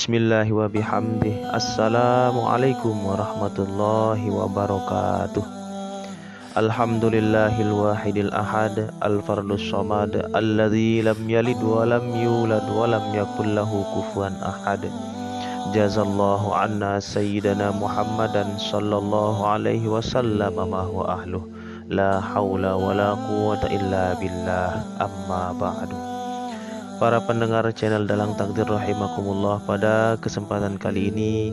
Bismillahi wa bihamdih. Assalamualaikum warahmatullahi wabarakatuh. Alhamdulillahil wahidil ahad, al-fardus samad, alladzi lam yalid wa lam yulad wa lam yakul lahu kufuwan ahad. Jazallahu anna sayyidana Muhammadan sallallahu alaihi wasallam ma huwa ahluh. La haula wa la quwwata illa billah. Amma ba'du. Para pendengar channel Dalang Takdir rahimakumullah, pada kesempatan kali ini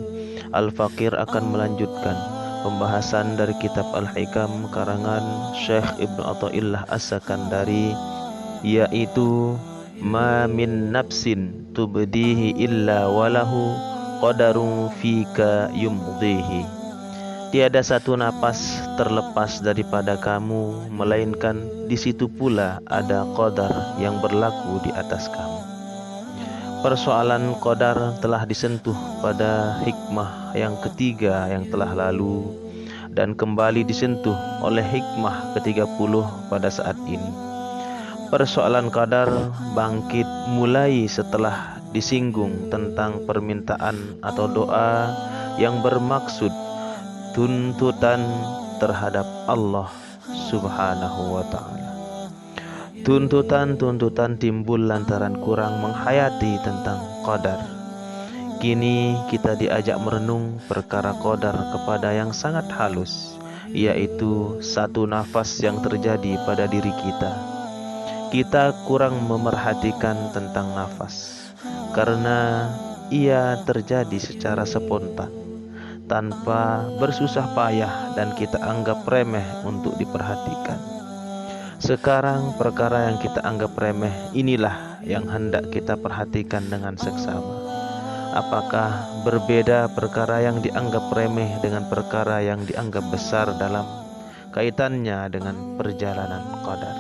Al-Fakir akan melanjutkan pembahasan dari kitab Al-Hikam karangan Syekh Ibnu Athaillah As-Sakandari, yaitu ma min nafsin tubdihi illa walahu qadarun fika yumdihi. Tiada satu napas terlepas daripada kamu, melainkan di situ pula ada qadar yang berlaku di atas kamu. Persoalan qadar telah disentuh pada hikmah yang ketiga yang telah lalu, dan kembali disentuh oleh hikmah ke-30 pada saat ini. Persoalan qadar bangkit mulai setelah disinggung tentang permintaan atau doa yang bermaksud tuntutan terhadap Allah Subhanahu wa ta'ala. Tuntutan-tuntutan timbul lantaran kurang menghayati tentang qadar. Kini kita diajak merenung perkara qadar kepada yang sangat halus, yaitu satu nafas yang terjadi pada diri kita. Kita kurang memerhatikan tentang nafas, karena ia terjadi secara spontan, tanpa bersusah payah, dan kita anggap remeh untuk diperhatikan. Sekarang perkara yang kita anggap remeh inilah yang hendak kita perhatikan dengan seksama. Apakah berbeda perkara yang dianggap remeh dengan perkara yang dianggap besar dalam kaitannya dengan perjalanan qadar?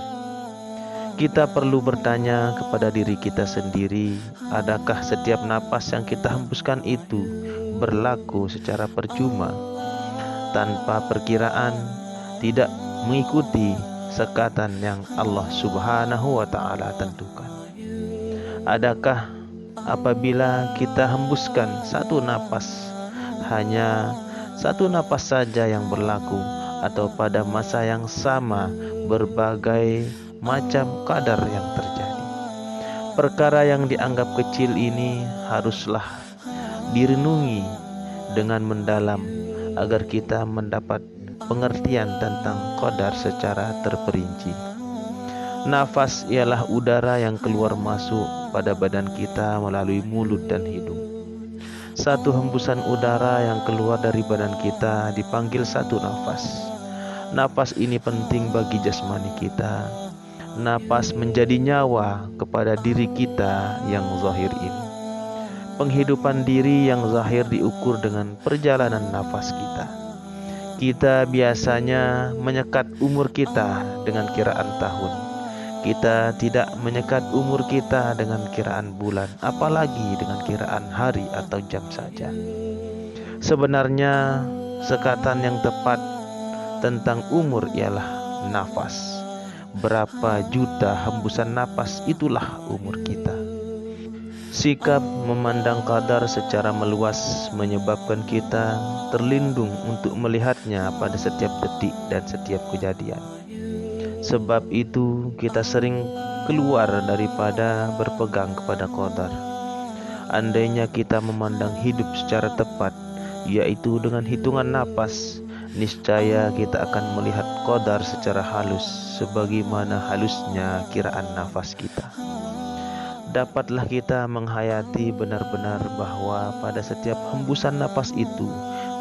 Kita perlu bertanya kepada diri kita sendiri, adakah setiap napas yang kita hembuskan itu berlaku secara percuma, tanpa perkiraan, tidak mengikuti sekatan yang Allah Subhanahu wa ta'ala tentukan? Adakah apabila kita hembuskan satu napas, hanya satu napas saja yang berlaku, atau pada masa yang sama berbagai macam qadar yang terjadi? Perkara yang dianggap kecil ini haruslah direnungi dengan mendalam agar kita mendapat pengertian tentang qadar secara terperinci. Nafas ialah udara yang keluar masuk pada badan kita melalui mulut dan hidung. Satu hembusan udara yang keluar dari badan kita dipanggil satu nafas. Nafas ini penting bagi jasmani kita. Nafas menjadi nyawa kepada diri kita yang zahir ini. Penghidupan diri yang zahir diukur dengan perjalanan nafas kita. Kita biasanya menyekat umur kita dengan kiraan tahun. Kita tidak menyekat umur kita dengan kiraan bulan, apalagi dengan kiraan hari atau jam saja. Sebenarnya sekatan yang tepat tentang umur ialah nafas. Berapa juta hembusan nafas, itulah umur kita. Sikap memandang qadar secara meluas menyebabkan kita terlindung untuk melihatnya pada setiap detik dan setiap kejadian. Sebab itu kita sering keluar daripada berpegang kepada qadar. Andainya kita memandang hidup secara tepat, yaitu dengan hitungan napas, niscaya kita akan melihat qadar secara halus, sebagaimana halusnya kiraan nafas kita. Dapatlah kita menghayati benar-benar bahwa pada setiap hembusan napas itu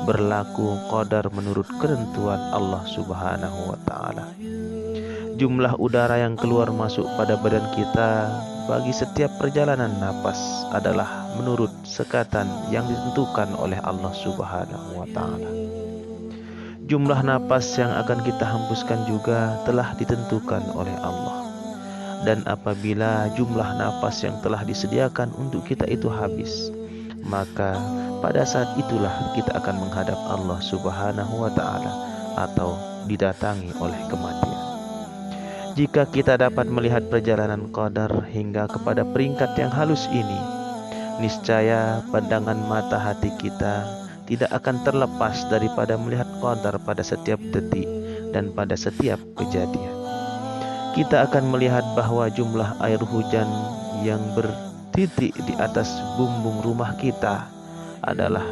berlaku qadar menurut ketentuan Allah Subhanahu wa ta'ala. Jumlah udara yang keluar masuk pada badan kita bagi setiap perjalanan napas adalah menurut sekatan yang ditentukan oleh Allah Subhanahu wa ta'ala. Jumlah napas yang akan kita hembuskan juga telah ditentukan oleh Allah. Dan apabila jumlah nafas yang telah disediakan untuk kita itu habis, maka pada saat itulah kita akan menghadap Allah Subhanahu wa Ta'ala atau didatangi oleh kematian. Jika kita dapat melihat perjalanan qadar hingga kepada peringkat yang halus ini, niscaya pandangan mata hati kita tidak akan terlepas daripada melihat qadar pada setiap detik dan pada setiap kejadian. Kita akan melihat bahwa jumlah air hujan yang bertitik di atas bumbung rumah kita adalah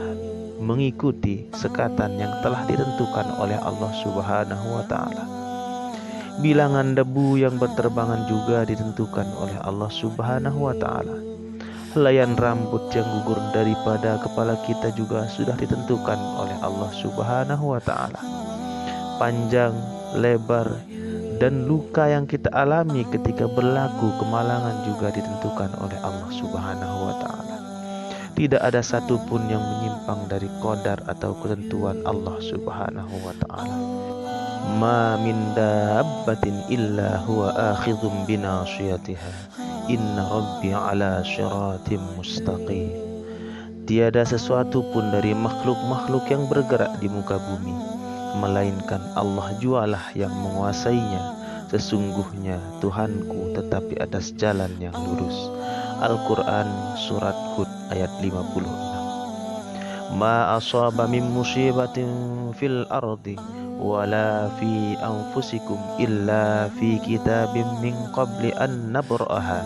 mengikuti sekatan yang telah ditentukan oleh Allah Subhanahu wa Ta'ala. Bilangan debu yang berterbangan juga ditentukan oleh Allah Subhanahu wa Ta'ala. Helaian rambut yang gugur daripada kepala kita juga sudah ditentukan oleh Allah Subhanahu wa Ta'ala. Panjang, lebar, dan luka yang kita alami ketika berlaku kemalangan juga ditentukan oleh Allah Subhanahu wa Ta'ala. Tidak ada satupun yang menyimpang dari qadar atau ketentuan Allah Subhanahu wa Ta'ala. Ma min dabbatin illa huwa akhidhum binasiyatiha. Inna rabbi ala syiratim mustaqim. Tiada sesuatu pun dari makhluk-makhluk yang bergerak di muka bumi, melainkan Allah jualah yang menguasainya. Sesungguhnya Tuhanku tetapi atas jalan yang lurus. Al-Quran Surat Hud ayat 56. Ma asaba min musibatin fil ardi wala fi anfusikum illa fi kitabim min qabli an nabra'aha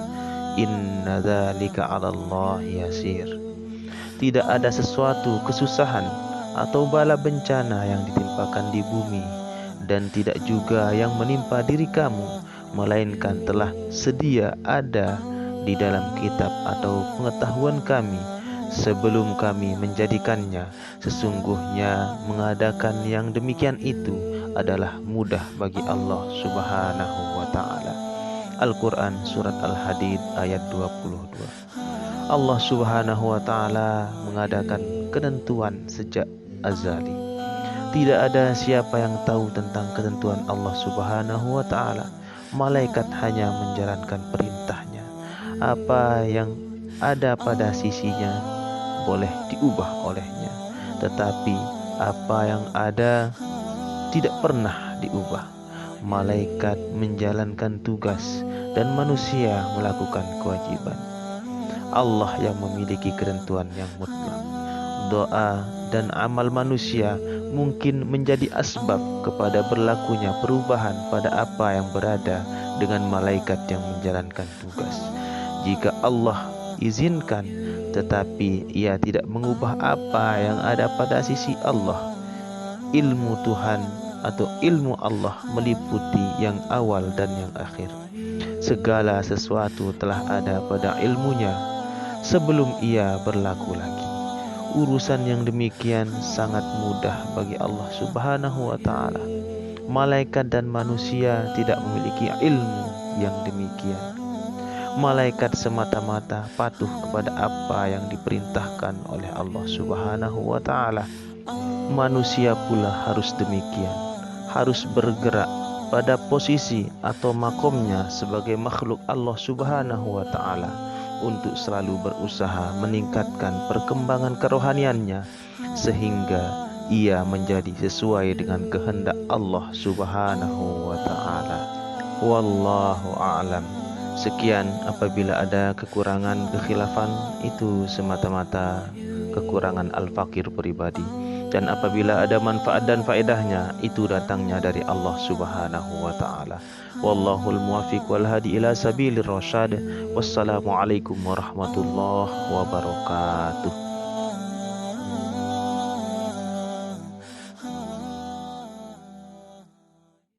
inna dzalika 'ala Allah yasir. Tidak ada sesuatu kesusahan atau bala bencana yang ditimpakan di bumi, dan tidak juga yang menimpa diri kamu, melainkan telah sedia ada di dalam kitab atau pengetahuan kami sebelum kami menjadikannya. Sesungguhnya mengadakan yang demikian itu adalah mudah bagi Allah Subhanahu wa Ta'ala. Al-Quran Surat Al-Hadid ayat 22. Allah Subhanahu wa Ta'ala mengadakan ketentuan sejak azali. Tidak ada siapa yang tahu tentang ketentuan Allah Subhanahu wa Ta'ala. Malaikat hanya menjalankan perintahnya. Apa yang ada pada sisinya boleh diubah olehnya, tetapi apa yang ada tidak pernah diubah. Malaikat menjalankan tugas dan manusia melakukan kewajiban. Allah yang memiliki ketentuan yang mutlak. Doa dan amal manusia mungkin menjadi asbab kepada berlakunya perubahan pada apa yang berada dengan malaikat yang menjalankan tugas. Jika Allah izinkan, tetapi ia tidak mengubah apa yang ada pada sisi Allah. Ilmu Tuhan atau ilmu Allah meliputi yang awal dan yang akhir. Segala sesuatu telah ada pada ilmunya sebelum ia berlaku lagi. Urusan yang demikian sangat mudah bagi Allah Subhanahu wa Ta'ala. Malaikat dan manusia tidak memiliki ilmu yang demikian. Malaikat semata-mata patuh kepada apa yang diperintahkan oleh Allah Subhanahu wa Ta'ala. Manusia pula harus demikian, harus bergerak pada posisi atau makomnya sebagai makhluk Allah Subhanahu wa Ta'ala untuk selalu berusaha meningkatkan perkembangan kerohaniannya sehingga ia menjadi sesuai dengan kehendak Allah Subhanahu wa Ta'ala. Wallahu a'lam. Sekian, apabila ada kekurangan kekhilafan itu semata-mata kekurangan al-fakir pribadi, dan apabila ada manfaat dan faedahnya itu datangnya dari Allah Subhanahu wa Ta'ala. Wallahul muwaffiq wal hadi ila sabilir rasyad. Wassalamualaikum warahmatullahi wabarakatuh.